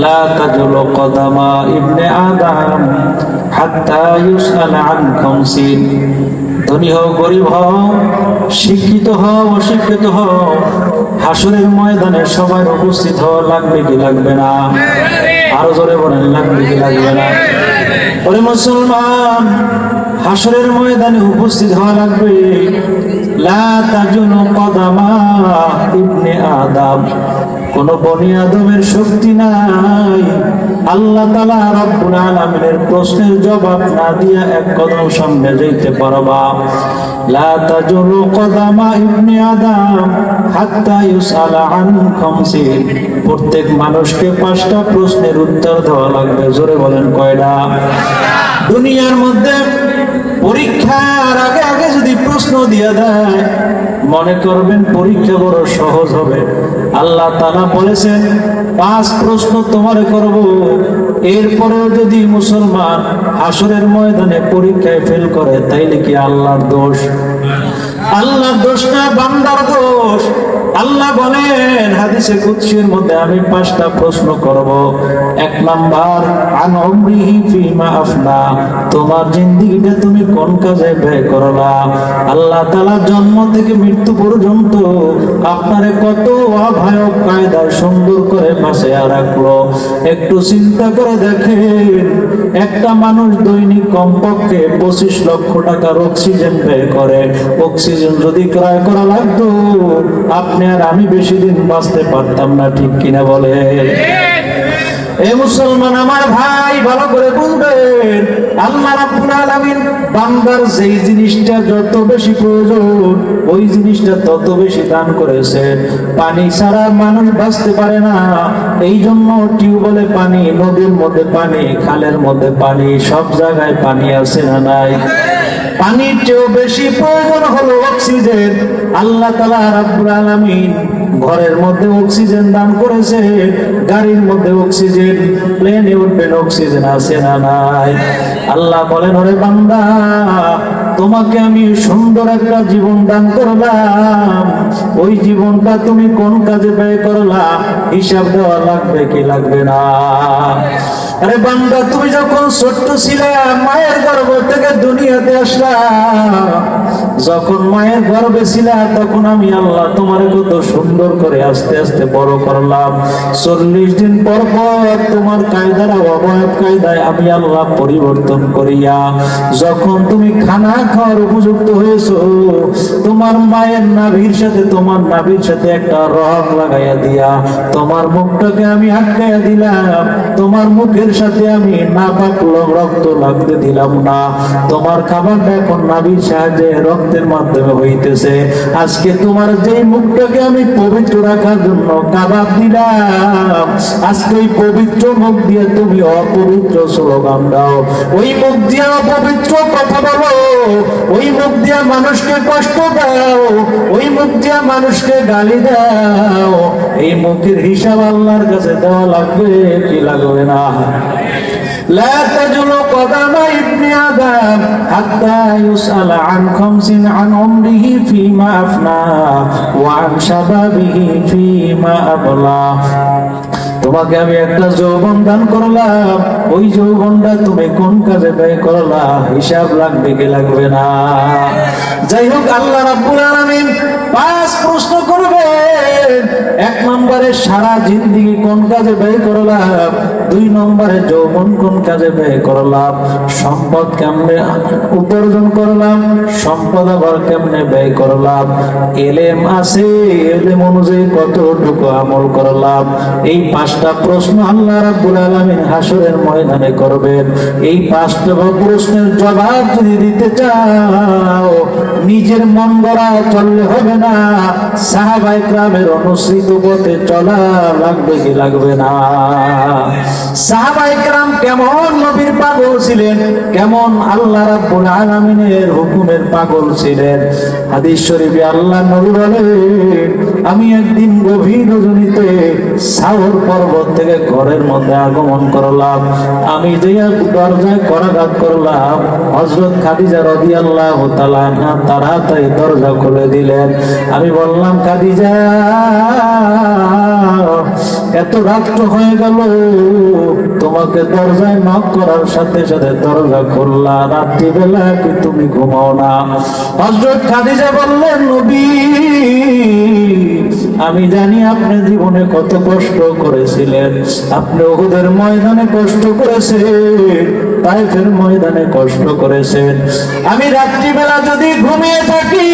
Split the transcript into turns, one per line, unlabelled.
লা তাজুলু কদামা ইবনে আদম হাত্তা ইউসআল আন খামসিন। ধনী হও গরিব হও, শিক্ষিত হও অশিক্ষিত হও, হাসরের ময়দানে সবাই উপস্থিত হওয়া লাগবে কি লাগবে না? আরো জোরে বলেন, লাগবে কি লাগবে না? ওরে মুসলমান, হাসরের ময়দানে উপস্থিত হওয়া লাগবে। লা তাজুলু কদামা ইবনে আদম, কোন বনি আদমের শক্তি নাই আল্লাহ তাআলা রব্বুল আলামিনের প্রশ্নের জবাব না দিয়া এক কদম সামনে যাইতে পারবা। লা তাজুলু কদামা ইবনে আদম হাত্তা ইউসআলা আন খামসিন। প্রত্যেক মানুষকে 5টা প্রশ্নের উত্তর দেওয়া লাগবে। জোরে বলেন, কয়টা? দুনিয়ার মধ্যে পরীক্ষার আগে আগে যদি প্রশ্ন দিয়ে দেয়, মনে করবেন পরীক্ষা বড় সহজ হবে। আল্লাহ তাআলা বলেছেন 5 প্রশ্ন তোমারে করব। এরপরেও যদি মুসলমান হাসরের ময়দানে পরীক্ষায় ফেল করে, তাইলে কি আল্লাহর দোষ? আল্লাহর দোষ না, বান্দার দোষ। আল্লাহ বলেন হাদিসে কুদসির মধ্যে, আমি 5টা প্রশ্ন করব। 1 নাম্বার, আন উমরিহি ফিমা আফনা, তোমার জিন্দেগিটা তুমি কোন কাজে ব্যয় করলা? আল্লাহ তাআলা জন্ম থেকে মৃত্যু পর্যন্ত আপনারে কত অভয়ক কায়দায় সুন্দর করে বাঁচিয়ে রাখলো। একটু চিন্তা করে দেখেন, একটা মানুষ দৈনিক কমপক্ষে 25 লক্ষ টাকার অক্সিজেন ব্যয় করে। অক্সিজেন যদি ক্রয় করা লাগতো, আপনি আর আমি বেশি দিন বাঁচতে পারতাম না। ঠিক কিনা বলে? এই মুসলমান আমার ভাই, ভালো করে বুঝবেন, আল্লাহ রাব্বুল আলামিন বান্দার যেই জিনিসটা যত বেশি প্রয়োজন, ওই জিনিসটা তত বেশি দান করেছে। পানি ছাড়া মানুষ বাঁচতে পারে না। এই জন্য টিউবওয়েলে পানি, নদীর মধ্যে পানি, খালের মধ্যে পানি, সব জায়গায় পানি আছে না নাই? পানির চেয়েও বেশি প্রয়োজন হলো অক্সিজেন। আল্লাহ তাআলা রাব্বুল আলামিন ঘরের মধ্যে অক্সিজেন দান করেছে, গাড়ির মধ্যে অক্সিজেন, প্লেনে উঠবেন অক্সিজেন আছে না নাই? আল্লাহ বলেন, ওরে বান্দা, তোমাকে আমি সুন্দর একটা জীবন দান করলাম, ওই জীবনটা তুমি কোন কাজে ব্যয় করলা হিসাব দেওয়া লাগবে কি লাগবে না? আরে বান্দা, তুমি যখন ছোট্ট ছিলে, মায়ের গর্ভ থেকে দুনিয়াতে আসলা, যখন মায়ের গর্ভে ছিলা, তখন আমি আল্লাহ তোমার কত সুন্দর করে আস্তে আস্তে বড় করলাম। 40 দিন পর পর তোমার কায়দার অবয়ব কায়দায় আমি আল্লাহ পরিবর্তন করিয়া, যখন তুমি খানা খাওয়ার উপযুক্ত হয়েছো, তোমার মায়ের নাভির সাথে তোমার নাভির সাথে একটা রগ লাগাইয়া দিয়া তোমার মুখটাকে আমি আটকাইয়া দিলাম। তোমার মুখের সাথে আমি নাপাক রক্ত লাগতে দিলাম না। তোমার খাবারটা এখন নাভির সাহায্যে রক্তের মাধ্যমে হইতেছে। আজকে তোমার যে মুখটাকে আমি পবিত্র রাখার জন্য কাবাব দিলাম, আজকে ওই পবিত্র মুখ দিয়ে তুমি অপবিত্র স্লোগান দাও, ওই মুখ দিয়ে অপবিত্র কথা বলো, ওই মুখ দিয়ে মানুষকে কষ্ট দাও, ওই মুখ দিয়ে মানুষকে গালি দাও। এই মুখের হিসাব আল্লাহর কাছে দেওয়া লাগবে কি লাগবে না? لا تجل قدم ابن آدم حتى يسأل عن 5 عن عمره فيما أفناه وعن شبابه فيما أبلاه। তোমাকে আমি একটা যৌবন দান করলাম, ওই যৌবনটা তুমি কোন কাজে ব্যয় করলা হিসাব লাগবে কি লাগবে না? যাই হোক, আল্লাহ রাব্বুল আলামিন 5 প্রশ্ন করবেন। 1 নম্বরে সারা জিন্দেগি কোন কাজে ব্যয় করলাম, 2 নম্বরে যৌবন কোন কাজে ব্যয় করলাম, সম্পদ কেমনে উপার্জন করলাম, সম্পদ আবার কেমনে ব্যয় করলাম, এলেম আছে, এলেম অনুযায়ী কতটুকু আমল করলাম। এই 5টা প্রশ্ন আল্লাহ রাব্বুল আলামিন হাসরের ময়দানে করবেন। এই 5টা প্রশ্নের জবাব যদি দিতে চাও, নিজের মন গড়া চললে হবে না, সাহাবায়ে কেরামের অনুসৃত পথে চলা লাগবে কি লাগবে না? সাহাবায়ে কেরাম কেমন নবীর পাগল ছিলেন, কেমন আল্লাহ রাব্বুল আলামিনের হুকুমের পাগল ছিলেন। হাদিস শরীফে আল্লাহ নবী বলেন, আমি একদিন গভীর রজনীতে সাওর পর্বত থেকে ঘরের মধ্যে আগমন করলাম। আমি যে দরজায় করাঘাত করলাম, হযরত খাদিজা রাদিয়াল্লাহু তাআলা আনহা তাড়াতাড়ি দরজা খুলে দিলেন। আমি বললাম, খাদিজা এত রাত্র হয়ে গেল, তোমাকে দরজায় নক করার সাথে সাথে দরজা খুললা, রাত্রিবেলা কি তুমি ঘুমাও না? হযরত খাদিজা বললেন, নবী আমি জানি আপনি জীবনে কত কষ্ট করেছিলেন, আপনি উহুদের ময়দানে কষ্ট করেছেন, তায়েফের ময়দানে কষ্ট করেছেন। আমি রাত্রিবেলা যদি ঘুমিয়ে থাকি